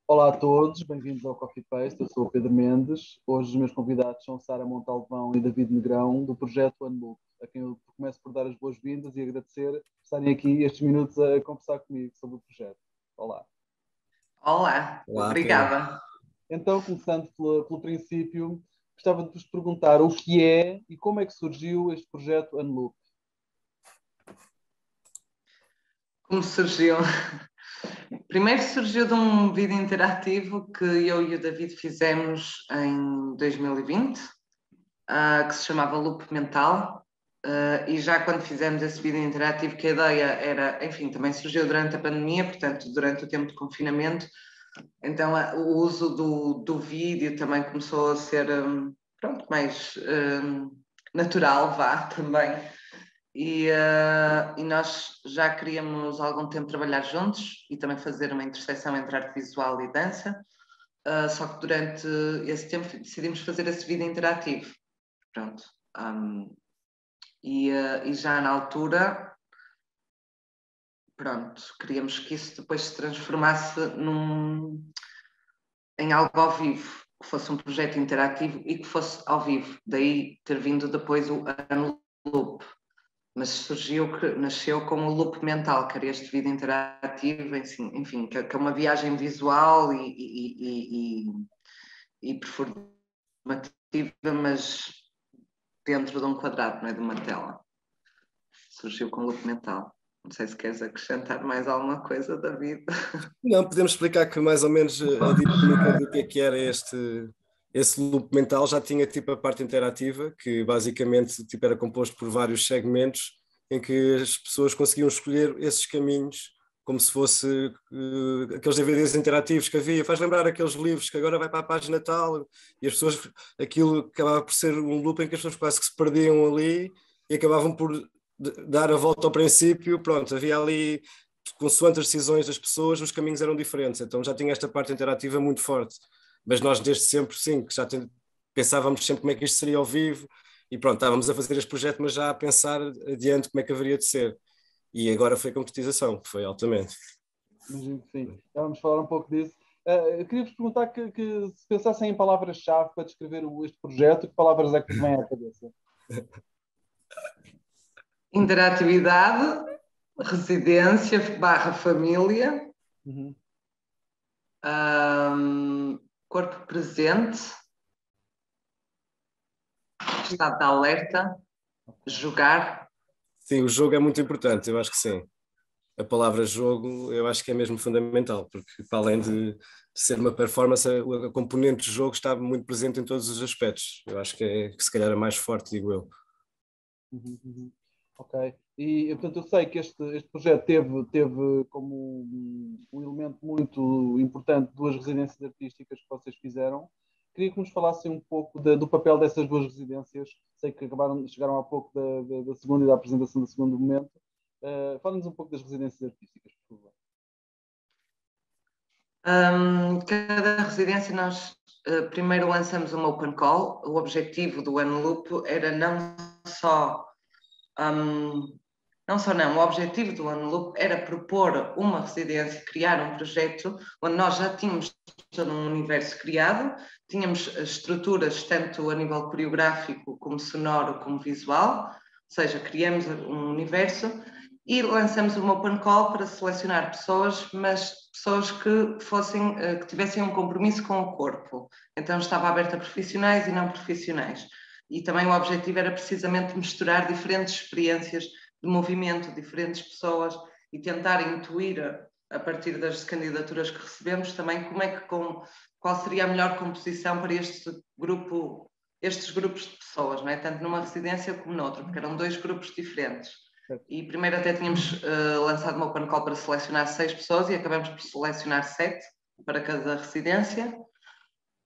Olá a todos, bem-vindos ao Coffee Paste. Eu sou o Pedro Mendes. Hoje os meus convidados são Sara Montalvão e David Negrão, do projeto Unloop, a quem eu começo por dar as boas-vindas e agradecer por estarem aqui estes minutos a conversar comigo sobre o projeto. Olá. Olá, Olá, Pedro. obrigada. Então, começando pelo princípio, gostava de vos perguntar o que é e como é que surgiu este projeto Unloop. Como surgiu? Primeiro surgiu de um vídeo interativo que eu e o David fizemos em 2020, que se chamava Loop Mental. E já quando fizemos esse vídeo interativo, que a ideia era, enfim, também surgiu durante a pandemia, portanto, durante o tempo de confinamento, então o uso do vídeo também começou a ser, pronto, mais natural, vá, também. E nós já queríamos há algum tempo trabalhar juntos e também fazer uma intersecção entre arte visual e dança, só que durante esse tempo decidimos fazer esse vídeo interativo. Pronto. E já na altura, pronto, queríamos que isso depois se transformasse em algo ao vivo, que fosse um projeto interativo e que fosse ao vivo. Daí ter vindo depois o Unloop. Mas nasceu como o Loop Mental, que era este vídeo interativo, enfim, que é uma viagem visual e performativa, mas dentro de um quadrado, não é de uma tela. Surgiu com o Loop Mental. Não sei se queres acrescentar mais alguma coisa, David. Não, podemos explicar que mais ou menos a dinâmica do que era esse loop mental já tinha tipo a parte interativa, que basicamente tipo, era composto por vários segmentos em que as pessoas conseguiam escolher esses caminhos como se fosse aqueles DVDs interativos que havia, faz lembrar aqueles livros que agora vai para a página tal e as pessoas, aquilo acabava por ser um loop em que as pessoas quase que se perdiam ali e acabavam por dar a volta ao princípio, pronto, havia ali consoante as decisões das pessoas, os caminhos eram diferentes, então já tinha esta parte interativa muito forte, mas nós desde sempre, sim, que pensávamos sempre como é que isto seria ao vivo, e pronto, estávamos a fazer este projeto, mas já a pensar adiante como é que haveria de ser, e agora foi a concretização, que foi altamente. Imagino que sim. Já vamos falar um pouco disso. Eu queria-vos perguntar que se pensassem em palavras-chave para descrever este projeto, que palavras é que vos vêm à cabeça? Interatividade, residência / família, Uhum. corpo presente, estado de alerta, jogar. Sim, o jogo é muito importante, eu acho que sim. A palavra jogo eu acho que é mesmo fundamental, porque para além de ser uma performance, a componente de jogo está muito presente em todos os aspectos. Eu acho que se calhar é mais forte, digo eu. Uhum, uhum. Ok. E, portanto, eu sei que este projeto teve como um elemento muito importante duas residências artísticas que vocês fizeram. Queria que nos falassem um pouco do papel dessas duas residências. Sei que chegaram há pouco da segunda e da apresentação do segundo momento. Fala-nos um pouco das residências artísticas, por favor. Cada residência nós primeiro lançamos uma open call. O objetivo do Unloop era o objetivo do Unloop era propor uma residência, criar um projeto onde nós já tínhamos todo um universo criado, tínhamos estruturas tanto a nível coreográfico como sonoro como visual, ou seja, criamos um universo e lançamos uma open call para selecionar pessoas, mas pessoas que tivessem um compromisso com o corpo. Então estava aberta a profissionais e não profissionais. E também o objetivo era precisamente misturar diferentes experiências de movimento, diferentes pessoas e tentar intuir, a partir das candidaturas que recebemos, também qual seria a melhor composição para estes grupos de pessoas, não é? Tanto numa residência como noutra, porque eram dois grupos diferentes. E primeiro até tínhamos lançado uma open call para selecionar 6 pessoas e acabamos por selecionar 7 para cada residência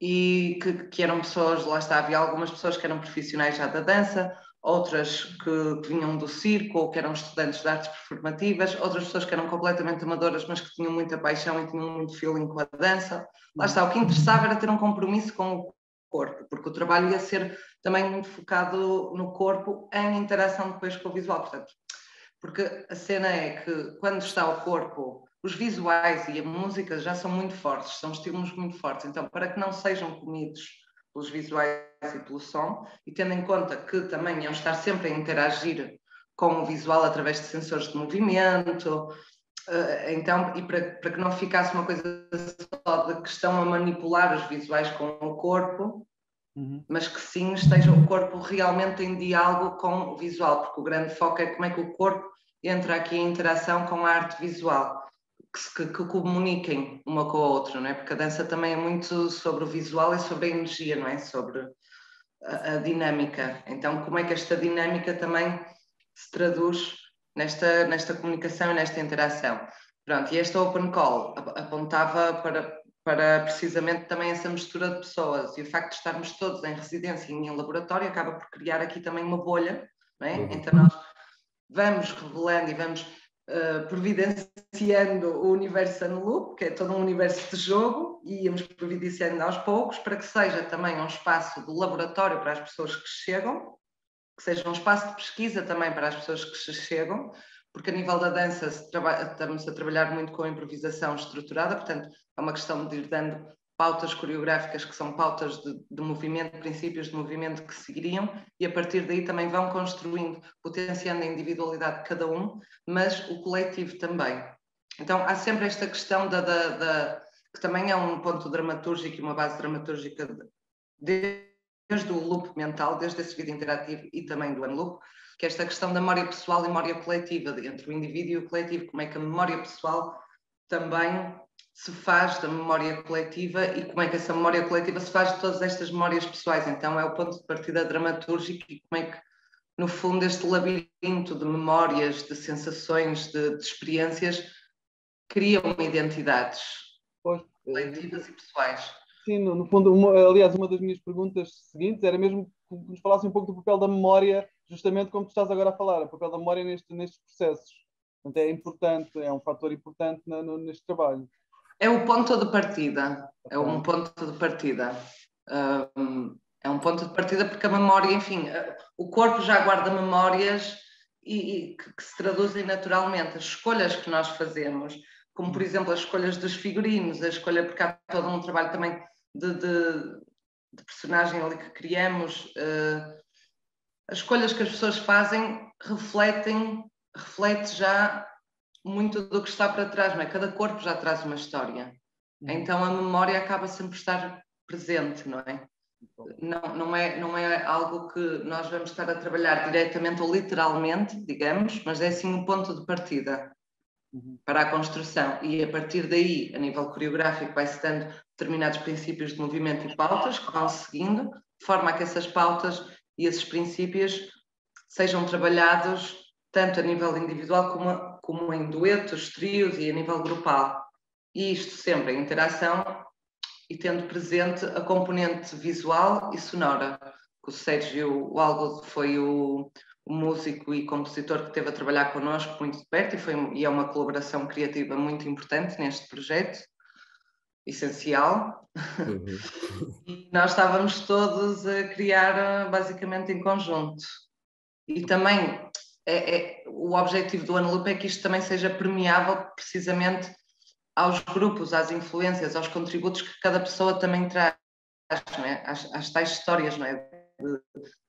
e que eram pessoas, lá está, havia algumas pessoas que eram profissionais já da dança, outras que vinham do circo ou que eram estudantes de artes performativas, outras pessoas que eram completamente amadoras mas que tinham muita paixão e tinham muito feeling com a dança. Lá está, o que interessava era ter um compromisso com o corpo, porque o trabalho ia ser também muito focado no corpo em interação depois com o visual, portanto, porque a cena é que quando está o corpo os visuais e a música já são muito fortes, são estímulos muito fortes, então para que não sejam comidos pelos visuais e pelo som, e tendo em conta que também iam estar sempre a interagir com o visual através de sensores de movimento, então, e para que não ficasse uma coisa só de que estão a manipular os visuais com o corpo, mas que sim esteja o corpo realmente em diálogo com o visual, porque o grande foco é como é que o corpo entra aqui em interação com a arte visual, que comuniquem uma com a outra, não é? Porque a dança também é muito sobre o visual e sobre a energia, não é? Sobre a dinâmica. Então, como é que esta dinâmica também se traduz nesta comunicação e nesta interação? Pronto, e esta Open Call apontava para precisamente também essa mistura de pessoas, e o facto de estarmos todos em residência e em laboratório acaba por criar aqui também uma bolha, não é? Então nós vamos revelando e vamos providenciando o universo Unloop, que é todo um universo de jogo, e íamos providenciando aos poucos para que seja também um espaço de laboratório para as pessoas que chegam, que seja um espaço de pesquisa também para as pessoas que chegam, porque a nível da dança estamos a trabalhar muito com a improvisação estruturada, portanto é uma questão de ir dando pautas coreográficas que são pautas de movimento, princípios de movimento que seguiriam, e a partir daí também vão construindo, potenciando a individualidade de cada um, mas o coletivo também. Então há sempre esta questão que também é um ponto dramatúrgico e uma base dramatúrgica desde o loop mental, desde esse vídeo interativo e também do Unloop, que é esta questão da memória pessoal e memória coletiva, entre o indivíduo e o coletivo, como é que a memória pessoal também se faz da memória coletiva e como é que essa memória coletiva se faz de todas estas memórias pessoais. Então é o ponto de partida dramatúrgico e como é que, no fundo, este labirinto de memórias, de sensações, de experiências, criam identidades coletivas e pessoais. Sim, no fundo, aliás, uma das minhas perguntas seguintes era mesmo que nos falasse um pouco do papel da memória, justamente como tu estás agora a falar, o papel da memória nestes processos. Portanto, é importante, é um fator importante neste trabalho. É o ponto de partida, é um ponto de partida. É um ponto de partida porque a memória, enfim, o corpo já guarda memórias e que se traduzem naturalmente. As escolhas que nós fazemos, como por exemplo as escolhas dos figurinos, a escolha, porque há todo um trabalho também de personagem ali que criamos, as escolhas que as pessoas fazem reflete já muito do que está para trás, não é? Cada corpo já traz uma história. Então a memória acaba sempre por estar presente, não é? Não é algo que nós vamos estar a trabalhar diretamente ou literalmente, digamos, mas é sim um ponto de partida para a construção, e a partir daí, a nível coreográfico, vai-se dando determinados princípios de movimento e pautas que vão seguindo, de forma a que essas pautas e esses princípios sejam trabalhados tanto a nível individual como em duetos, trios e a nível grupal. E isto sempre em interação e tendo presente a componente visual e sonora. O Sérgio Walgold foi o músico e compositor que esteve a trabalhar connosco muito de perto e é uma colaboração criativa muito importante neste projeto, essencial. E nós estávamos todos a criar basicamente em conjunto. E também o objetivo do Unloop é que isto também seja permeável precisamente aos grupos, às influências, aos contributos que cada pessoa também traz, não é? Às tais histórias, não é? De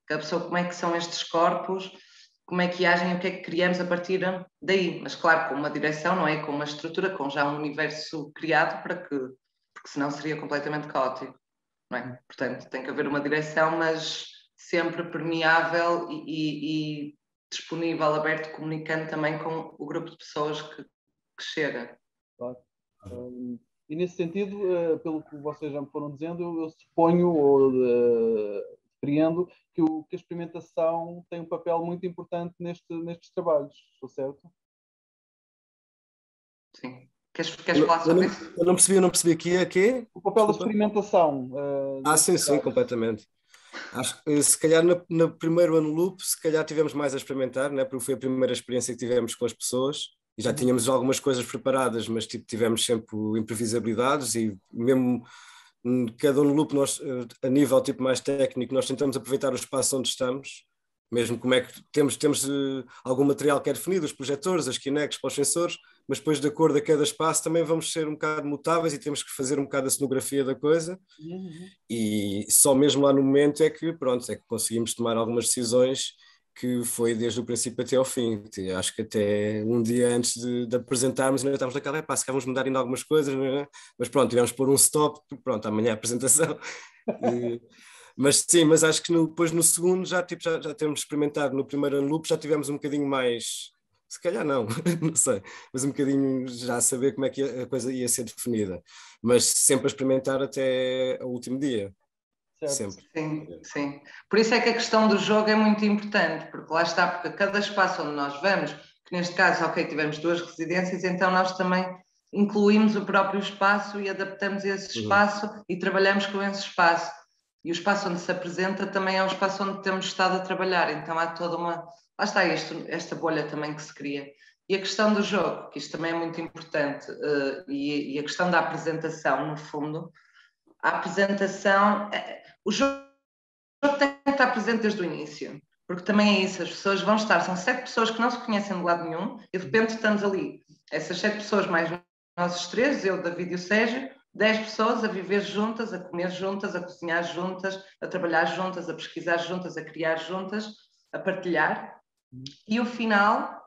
cada pessoa, como é que são estes corpos, como é que agem, o que é que criamos a partir daí. Mas claro, com uma direção, não é? Com uma estrutura, com já um universo criado, porque senão seria completamente caótico, não é? Portanto, tem que haver uma direção, mas sempre permeável e disponível, aberto, comunicando também com o grupo de pessoas que chega. Claro. E nesse sentido, pelo que vocês já me foram dizendo, eu suponho ou compreendo que a experimentação tem um papel muito importante nestes trabalhos, estou certo? Sim. Queres falar sobre isso? Eu não percebi aqui. O papel da experimentação. Sim, completamente. Acho que se calhar no primeiro Unloop, se calhar tivemos mais a experimentar, né? Porque foi a primeira experiência que tivemos com as pessoas e já tínhamos algumas coisas preparadas, mas tivemos sempre imprevisabilidades e mesmo cada Unloop nós, a nível mais técnico, nós tentamos aproveitar o espaço onde estamos, mesmo como é que temos algum material que é definido, os projetores, as Kinects para os sensores, mas depois de acordo a cada espaço também vamos ser um bocado mutáveis e temos que fazer um bocado a cenografia da coisa. E só mesmo lá no momento é que, pronto, é que conseguimos tomar algumas decisões que foi desde o princípio até ao fim. Acho que até um dia antes de apresentarmos ainda estávamos naquela, se calhar vamos mudar ainda algumas coisas, mas pronto, tivemos que pôr um stop, pronto, amanhã a apresentação. Mas sim, mas acho que depois no segundo já temos experimentado, no primeiro ano loop já tivemos um bocadinho mais, se calhar não, não sei, mas um bocadinho já a saber como é que a coisa ia ser definida, mas sempre a experimentar até ao último dia. Certo. Sempre. Sim, sim. Por isso é que a questão do jogo é muito importante, porque lá está, porque cada espaço onde nós vamos, que neste caso, ok, tivemos 2 residências, então nós também incluímos o próprio espaço e adaptamos esse espaço e trabalhamos com esse espaço. E o espaço onde se apresenta também é um espaço onde temos estado a trabalhar, então há toda uma... Lá está esta bolha também que se cria. E a questão do jogo, que isto também é muito importante, e a questão da apresentação, no fundo, a apresentação... O jogo tem que estar presente desde o início, porque também é isso, as pessoas vão estar, são 7 pessoas que não se conhecem de lado nenhum, e de repente estamos ali, essas 7 pessoas mais nós 3, eu, David e o Sérgio, 10 pessoas a viver juntas, a comer juntas, a cozinhar juntas, a trabalhar juntas, a pesquisar juntas, a criar juntas, a partilhar, e o final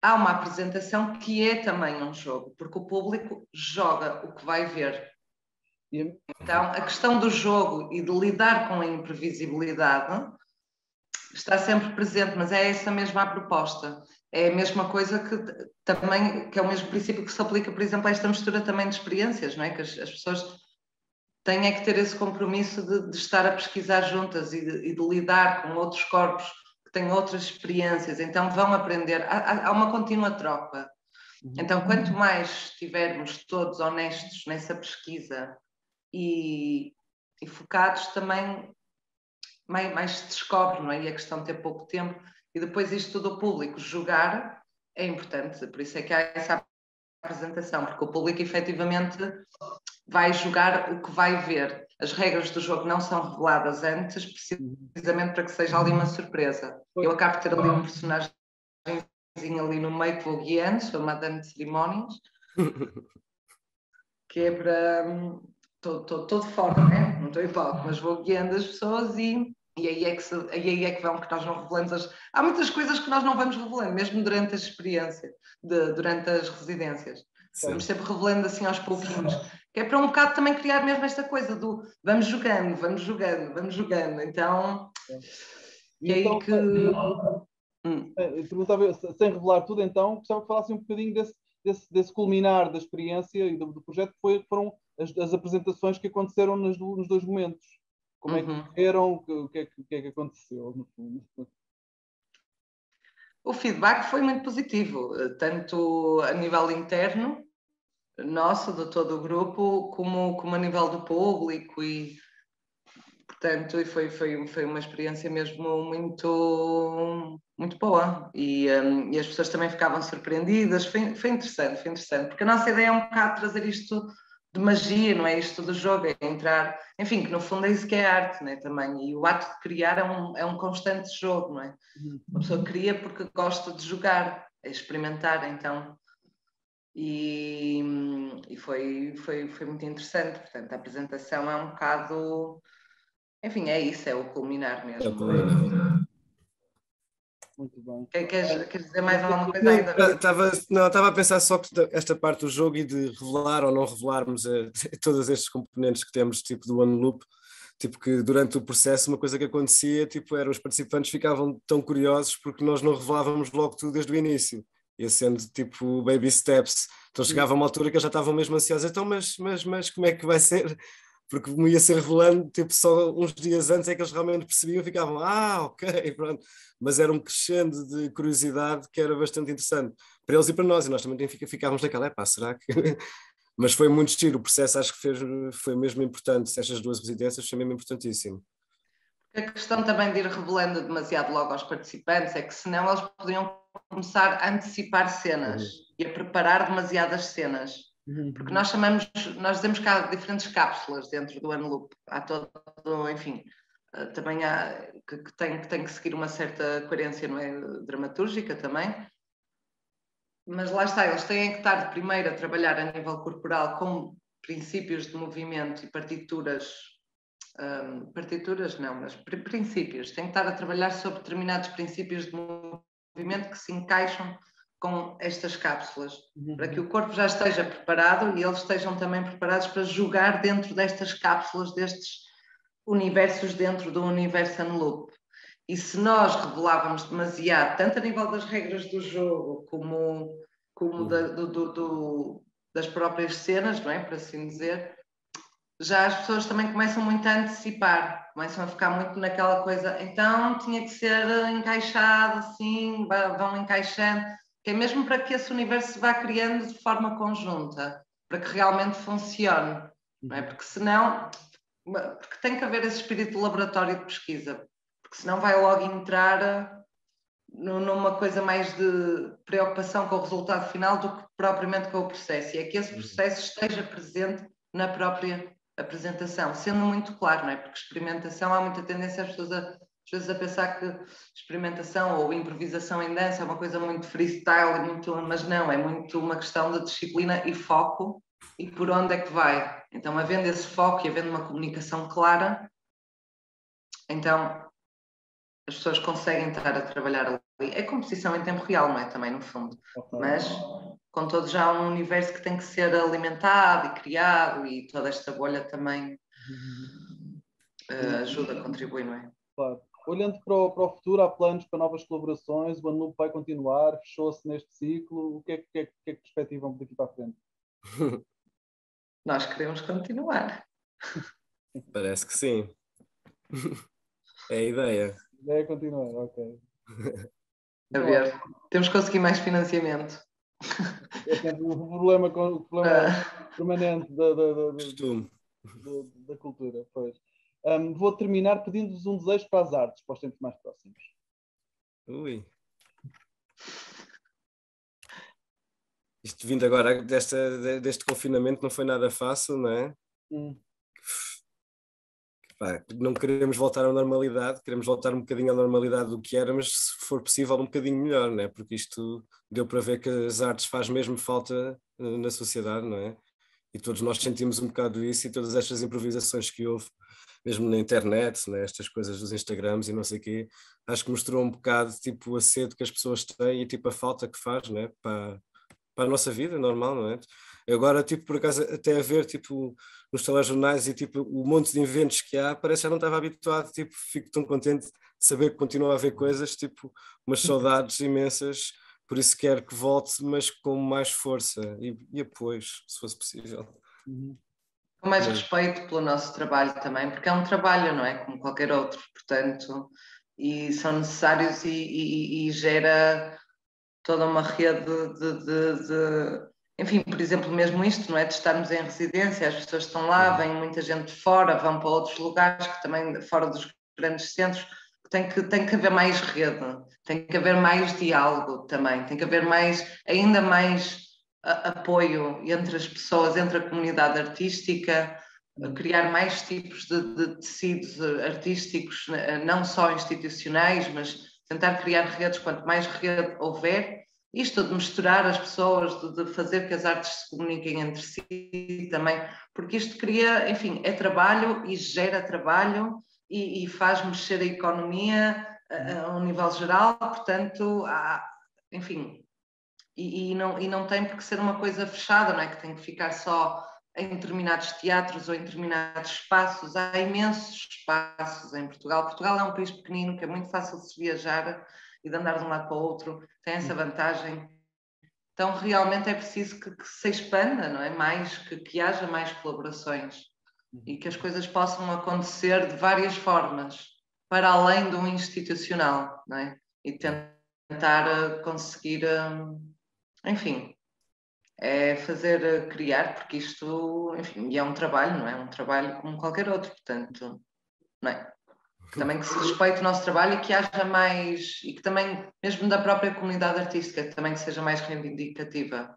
há uma apresentação que é também um jogo, porque o público joga o que vai ver. Então, a questão do jogo e de lidar com a imprevisibilidade está sempre presente, mas é essa mesma a proposta. É a mesma coisa que é o mesmo princípio que se aplica, por exemplo, a esta mistura também de experiências, não é? Que as pessoas têm é que ter esse compromisso de estar a pesquisar juntas e de lidar com outros corpos que têm outras experiências, então vão aprender, há uma contínua troca. Então, quanto mais estivermos todos honestos nessa pesquisa e focados, também mais se descobre, não é? E a questão de ter pouco tempo e depois isto do público jogar é importante, por isso é que há essa apresentação, porque o público efetivamente vai jogar o que vai ver. As regras do jogo não são reveladas antes, precisamente para que seja ali uma surpresa. Eu acabo de ter ali um personagem ali no meio que vou guiando, sou madame de cerimónias, que é para... Estou de fora, né? Não estou em palco, mas vou guiando as pessoas e aí é que vão, que nós não revelamos. Há muitas coisas que nós não vamos revelando, mesmo durante a experiência, durante as residências. Sim. Vamos sempre revelando assim aos pouquinhos, que é para um bocado também criar mesmo esta coisa do vamos jogando, vamos jogando, vamos jogando. Então, e é então, aí que... perguntava, sem revelar tudo, então, gostava que falasse um bocadinho desse culminar da experiência e do projeto, que foram as apresentações que aconteceram nos 2 momentos. Como é que correram, o que é que aconteceu, no fundo? O feedback foi muito positivo, tanto a nível interno, nosso, de todo o grupo, como a nível do público e, portanto, foi uma experiência mesmo muito, muito boa e as pessoas também ficavam surpreendidas, foi interessante, porque a nossa ideia é um bocado trazer isto de magia, não é isto do jogo, é entrar, enfim, que no fundo é isso que é arte, não é, também, e o ato de criar é um constante jogo, não é? A pessoa cria porque gosta de jogar, é experimentar, então, e foi muito interessante, portanto, a apresentação é um bocado, enfim, é isso, é o culminar mesmo. Muito bem. Queres dizer mais alguma coisa aí, David? Estava a pensar só que esta parte do jogo e de revelar ou não revelarmos todos estes componentes que temos, tipo do One Loop, tipo que durante o processo uma coisa que acontecia, tipo, era os participantes ficavam tão curiosos porque nós não revelávamos logo tudo desde o início, ia sendo tipo baby steps, então chegava uma altura que eles já estavam mesmo ansiosos, então mas como é que vai ser? Porque me ia ser revelando, tipo, só uns dias antes é que eles realmente percebiam e ficavam, ok, pronto. Mas era um crescendo de curiosidade que era bastante interessante para eles e para nós, e nós também ficávamos naquela, será que... Mas foi muito giro, o processo acho que foi mesmo importante, estas 2 residências foi mesmo importantíssimo. A questão também de ir revelando demasiado logo aos participantes é que senão eles podiam começar a antecipar cenas e a preparar demasiadas cenas. Porque nós dizemos que há diferentes cápsulas dentro do Unloop. Há todo, enfim, também há que tem que seguir uma certa coerência, não é? Dramatúrgica também. Mas lá está, eles têm que estar primeiro a trabalhar a nível corporal com princípios de movimento e partituras, partituras não, mas princípios, têm que estar a trabalhar sobre determinados princípios de movimento que se encaixam com estas cápsulas, para que o corpo já esteja preparado e eles estejam também preparados para jogar dentro destas cápsulas, destes universos dentro do universo Unloop. E se nós revelávamos demasiado, tanto a nível das regras do jogo, como das próprias cenas, não é? Por assim dizer, já as pessoas também começam muito a antecipar, começam a ficar muito naquela coisa, então tinha que ser encaixado assim, vão encaixando, que é mesmo para que esse universo se vá criando de forma conjunta, para que realmente funcione, não é? Porque senão, porque tem que haver esse espírito de laboratório de pesquisa, porque senão vai logo entrar numa coisa mais de preocupação com o resultado final do que propriamente com o processo. E é que esse processo esteja presente na própria apresentação, sendo muito claro, não é? Porque experimentação, há muita tendência às pessoas às vezes a pensar que experimentação ou improvisação em dança é uma coisa muito freestyle, mas não, é muito uma questão de disciplina e foco e por onde é que vai. Então, havendo esse foco e havendo uma comunicação clara, então as pessoas conseguem estar a trabalhar ali. É competição em tempo real, não é? Também, no fundo. Mas, com todo, já há um universo que tem que ser alimentado e criado e toda esta bolha também ajuda, contribui, não é? Claro. Olhando para o futuro, há planos para novas colaborações, o Unloop vai continuar, fechou-se neste ciclo, o que é que perspectivam daqui para a frente? Nós queremos continuar. Parece que sim. É a ideia. A ideia é continuar, ok. A ver, temos que conseguir mais financiamento. É sempre o problema permanente da cultura. Pois. Vou terminar pedindo-vos um desejo para as artes, para os tempos mais próximos. Ui. Isto vindo agora deste confinamento não foi nada fácil, não é? Pá, não queremos voltar à normalidade, queremos voltar um bocadinho à normalidade do que era, mas se for possível um bocadinho melhor, não é? Porque isto deu para ver que as artes faz mesmo falta na sociedade, não é? E todos nós sentimos um bocado isso e todas estas improvisações que houve, mesmo na internet, né? Estas coisas dos Instagrams e não sei o quê, acho que mostrou um bocado tipo a sede que as pessoas têm e tipo a falta que faz, né? Para a nossa vida normal, não é? Agora, tipo, por acaso, até a ver, tipo, nos telejornais e, tipo, o monte de eventos que há, parece que já não estava habituado, tipo, fico tão contente de saber que continua a haver coisas, tipo, umas saudades imensas, por isso quero que volte, mas com mais força e apoio, se fosse possível. Com mais respeito pelo nosso trabalho também, porque é um trabalho, não é? Como qualquer outro, portanto, e são necessários e gera toda uma rede enfim, por exemplo, mesmo isto, não é? De estarmos em residência, as pessoas estão lá, vem muita gente de fora, vão para outros lugares que também, fora dos grandes centros, tem que haver mais rede, tem que haver mais diálogo também, tem que haver ainda mais apoio entre as pessoas, entre a comunidade artística, criar mais tipos de tecidos artísticos, não só institucionais, mas tentar criar redes, quanto mais rede houver, isto de misturar as pessoas, de fazer que as artes se comuniquem entre si também, porque isto cria, enfim, é trabalho e gera trabalho e faz mexer a economia a um nível geral, portanto, enfim, e não tem por que ser uma coisa fechada, não é? Que tem que ficar só em determinados teatros ou em determinados espaços. Há imensos espaços em Portugal. Portugal é um país pequenino que é muito fácil de se viajar e de andar de um lado para o outro, tem essa vantagem. Então, realmente é preciso que se expanda, não é? Que haja mais colaborações e que as coisas possam acontecer de várias formas, para além do institucional, não é? E tentar conseguir, enfim, é fazer criar, porque isto, enfim, é um trabalho, não é? Um trabalho como qualquer outro, portanto, não é? Também que se respeite o nosso trabalho e que haja mais, e que também, mesmo da própria comunidade artística, também que seja mais reivindicativa.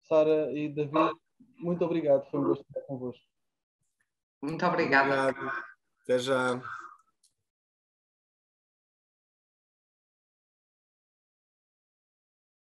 Sara e David, muito obrigado, foi um gosto estar convosco. Muito obrigada. Obrigado. Até já.